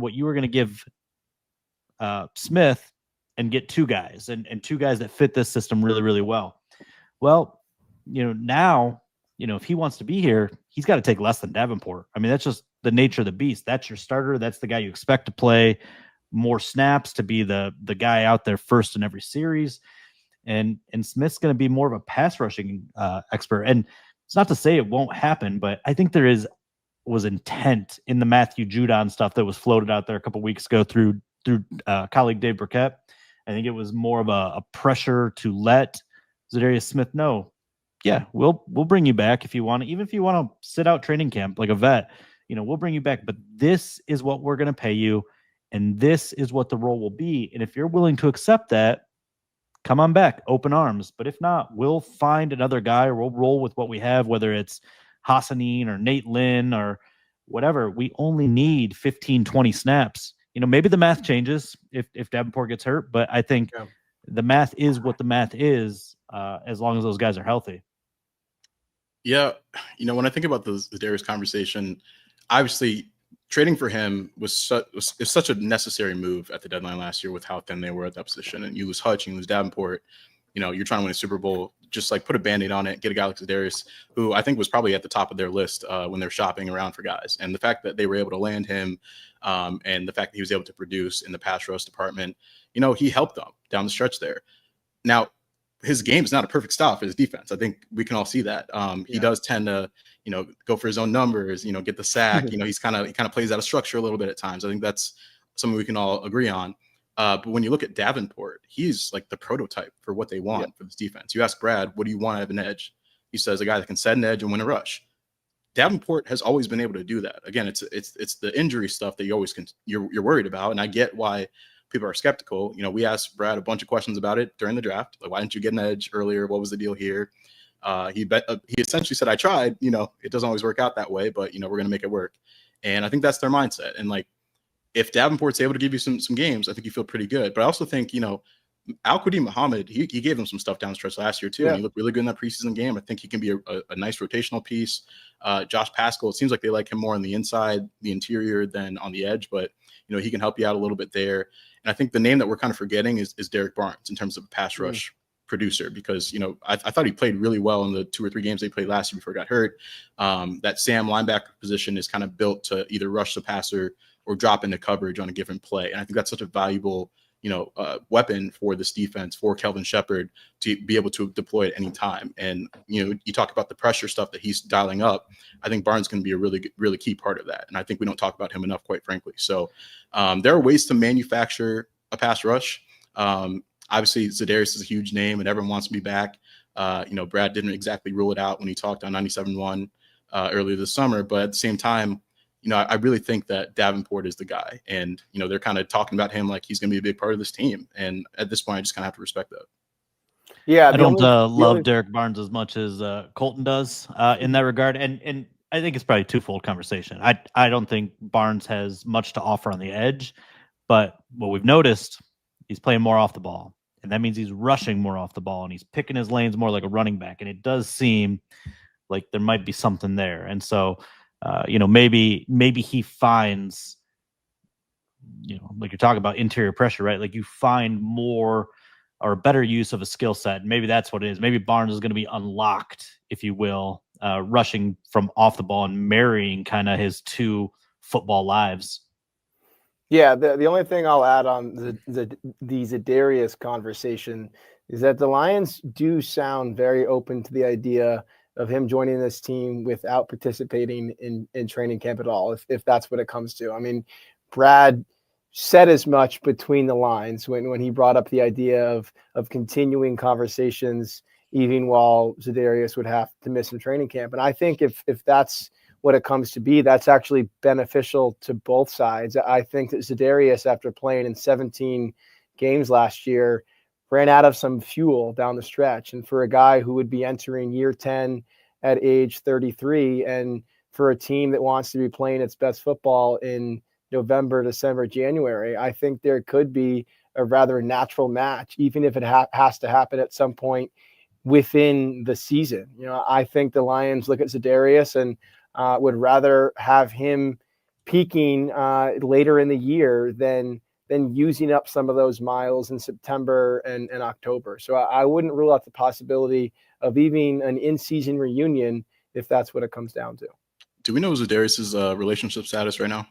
what you were going to give Smith and get two guys and two guys that fit this system really, really well. Well, now, if he wants to be here, he's got to take less than Davenport. I mean, that's just the nature of the beast. That's your starter. That's the guy you expect to play more snaps, to be the guy out there first in every series. And Smith's going to be more of a pass rushing expert. And it's not to say it won't happen, but I think there was intent in the Matthew Judon stuff that was floated out there a couple weeks ago through colleague Dave Burkett. I think it was more of a pressure to let Za'Darius Smith know, yeah, we'll bring you back if you want to, even if you want to sit out training camp like a vet, we'll bring you back, but this is what we're going to pay you, and this is what the role will be. And if you're willing to accept that, come on back, open arms. But if not, we'll find another guy, or we'll roll with what we have, whether it's Hassanin or Nate Lynn or whatever. We only need 15, 20 snaps. Maybe the math changes if Davenport gets hurt, but I think the math is what the math is, as long as those guys are healthy. Yeah. When I think about the Darius conversation, obviously trading for him was such a necessary move at the deadline last year with how thin they were at that position. And you lose Hutch, you lose Davenport, you're trying to win a Super Bowl, just like put a Band-Aid on it, get a guy like Za'Darius, who I think was probably at the top of their list when they're shopping around for guys. And the fact that they were able to land him, and the fact that he was able to produce in the pass rush department, he helped them down the stretch there. Now, his game is not a perfect style for his defense. I think we can all see that. He does tend to, go for his own numbers, get the sack. He kind of plays out of structure a little bit at times. I think that's something we can all agree on. But when you look at Davenport, he's like the prototype for what they want for this defense. You ask Brad, what do you want out of an edge? He says a guy that can set an edge and win a rush. Davenport has always been able to do that. Again, it's the injury stuff that you're worried about, and I get why people are skeptical. We asked Brad a bunch of questions about it during the draft. Like, why didn't you get an edge earlier? What was the deal here? He essentially said, I tried. It doesn't always work out that way, but we're going to make it work. And I think that's their mindset. And like, if Davenport's able to give you some games, I think you feel pretty good. But I also think, Al-Qadim Muhammad, he gave them some stuff down the stretch last year too. And he looked really good in that preseason game. I think he can be a nice rotational piece. Josh Paschal, it seems like they like him more on the inside, the interior, than on the edge, but he can help you out a little bit there. And I think the name that we're kind of forgetting is Derrick Barnes in terms of a pass rush producer, because I thought he played really well in the 2 or 3 games they played last year before he got hurt. That Sam linebacker position is kind of built to either rush the passer or drop into coverage on a given play. And I think that's such a valuable weapon for this defense, for Kelvin Shepherd to be able to deploy at any time. And, you talk about the pressure stuff that he's dialing up. I think Barnes can be a really, really key part of that. And I think we don't talk about him enough, quite frankly. So there are ways to manufacture a pass rush. Obviously, Za'Darius is a huge name and everyone wants to be back. Brad didn't exactly rule it out when he talked on 97.1 earlier this summer. But at the same time, I really think that Davenport is the guy. And, they're kind of talking about him like he's going to be a big part of this team. And at this point, I just kind of have to respect that. Yeah, I don't love Derrick Barnes as much as Colton does in that regard. And I think it's probably a twofold conversation. I don't think Barnes has much to offer on the edge. But what we've noticed, he's playing more off the ball. And that means he's rushing more off the ball. And he's picking his lanes more like a running back. And it does seem like there might be something there. And so maybe he finds, like you're talking about interior pressure, right? Like you find more or better use of a skill set. Maybe that's what it is. Maybe Barnes is going to be unlocked, if you will, rushing from off the ball and marrying kind of his 2 football lives. Yeah, the only thing I'll add on the Za'Darius conversation is that the Lions do sound very open to the idea of him joining this team without participating in training camp at all, if that's what it comes to. I mean, Brad said as much between the lines when he brought up the idea of continuing conversations even while Za'Darius would have to miss some training camp. And I think if that's what it comes to be, that's actually beneficial to both sides. I think that Za'Darius, after playing in 17 games last year, ran out of some fuel down the stretch. And for a guy who would be entering year 10 at age 33, and for a team that wants to be playing its best football in November, December, January, I think there could be a rather natural match, even if it has to happen at some point within the season. I think the Lions look at Za'Darius and would rather have him peaking later in the year than using up some of those miles in September and October. So I wouldn't rule out the possibility of even an in-season reunion if that's what it comes down to. Do we know Za'Darius's relationship status right now?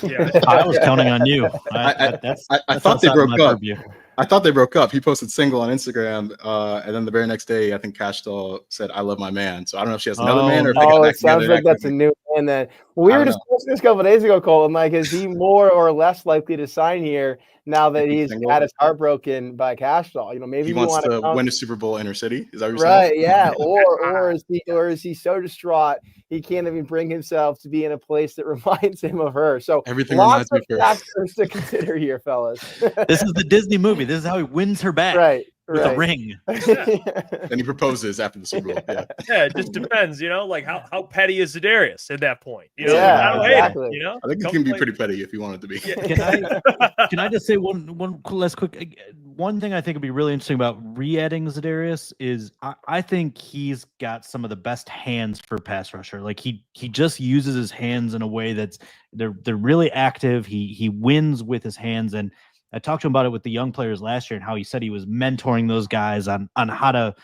Yeah, I was counting on you. I That's thought they outside of broke my up. purview. I thought they broke up. He posted single on Instagram, and then the very next day, I think Cashdoll said, "I love my man." So I don't know if she has another man or if they got Oh, back it sounds together like that's a quickly. new man. Then we I were don't know. discussing this a couple of days ago, Colin. Like, is he more or less likely to sign here now that If he's he's single? had his heart broken by Cashdoll? You know, maybe He you wants want to to win a Super Bowl inner city. Is that what you're right, saying? yeah, or is he so distraught he can't even bring himself to be in a place that reminds him of her? So Everything lots reminds me of of her. factors to consider here, fellas. This is the Disney movie. This is how he wins her back right, with a right. ring. Then he proposes after the Super Bowl. Yeah. yeah, it just depends, like how petty is Za'Darius at that point? Yeah, I don't hate exactly. him, I think he Come can be play- pretty petty if he wanted to be. Can I just say one last quick one thing I think would be really interesting about re-adding Za'Darius is I think he's got some of the best hands for pass rusher. Like he just uses his hands in a way that's they're really active. He wins with his hands, and I talked to him about it with the young players last year and how he said he was mentoring those guys on how to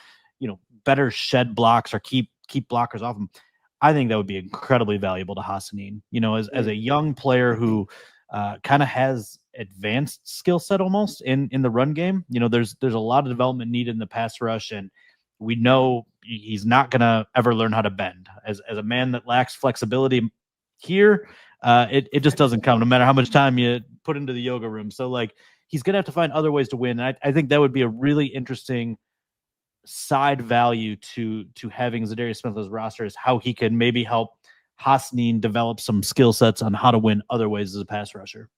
better shed blocks or keep blockers off them. I think that would be incredibly valuable to Hassanin, as a young player who kind of has advanced skill set almost in the run game. There's a lot of development needed in the pass rush, and we know he's not going to ever learn how to bend. As a man that lacks flexibility here, it just doesn't come no matter how much time you put into the yoga room. So like he's going to have to find other ways to win. And I think that would be a really interesting side value to having Za'Darius Smith as roster is how he can maybe help Hassanin develop some skill sets on how to win other ways as a pass rusher.